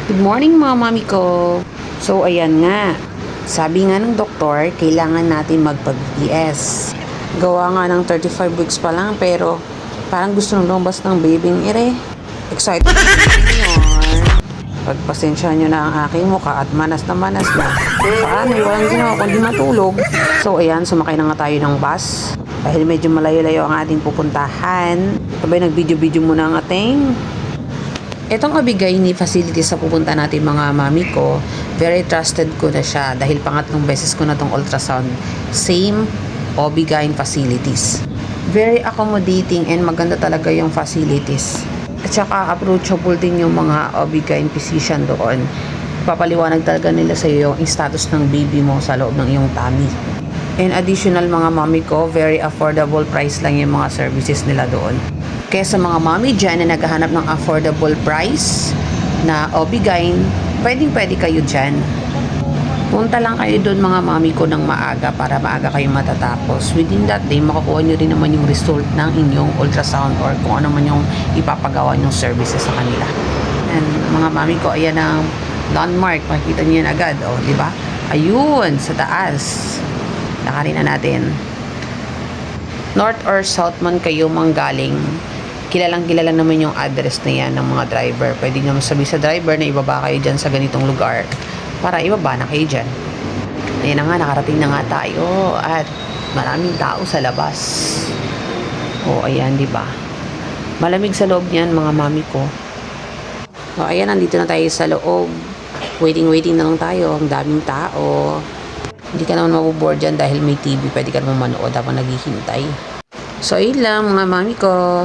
Good morning mga mami ko. So ayan nga, sabi nga ng doktor, kailangan natin magpag-BS. Gawa nga ng 35 weeks pa lang pero parang gusto nang lumabas ng babyng ire. Excited ngayon. Pagpasensya nyo na ang aking mukha at manas na manas na. Paano, walang ginawa kundi matulog. So ayan, sumakay na nga tayo ng bus. Dahil medyo malayo-layo ang ating pupuntahan. Sabay nag-video-video muna ang ating itong Obigay ni facilities sa pupunta natin mga mami ko, very trusted ko na siya dahil pangatlong beses ko na tong ultrasound. Same Obigay facilities. Very accommodating and maganda talaga yung facilities. At saka approachable din yung mga Obigay physician doon. Papaliwanag talaga nila sa iyo yung status ng baby mo sa loob ng iyong tummy. And additional mga mami ko, very affordable price lang yung mga services nila doon. Kaya sa mga mami dyan na naghahanap ng affordable price na Obigyn, pwede kayo dyan. Punta lang kayo doon mga mami ko ng maaga para maaga kayong matatapos. Within that day, makukuha nyo rin naman yung result ng inyong ultrasound or kung ano man yung ipapagawa nyong services sa kanila. And mga mami ko, ayan ang landmark. Makikita nyo yan agad, oh, di ba? Ayun, sa taas. Lakarin na natin. North or south man kayo manggaling, kilala naman yung address na yan ng mga driver. Pwede naman sabi sa driver na ibaba kayo dyan sa ganitong lugar para ibaba na kayo dyan. Ayan na nga, nakarating na nga tayo at maraming tao sa labas. O ayan, di ba? Malamig sa loob niyan mga mami ko. O ayan, nandito na tayo sa loob. Waiting na lang tayo. Ang daming tao. Hindi ka naman mabuboard dyan dahil may TV. Pwede ka naman manood habang naghihintay. So, ayun lang mga mami ko.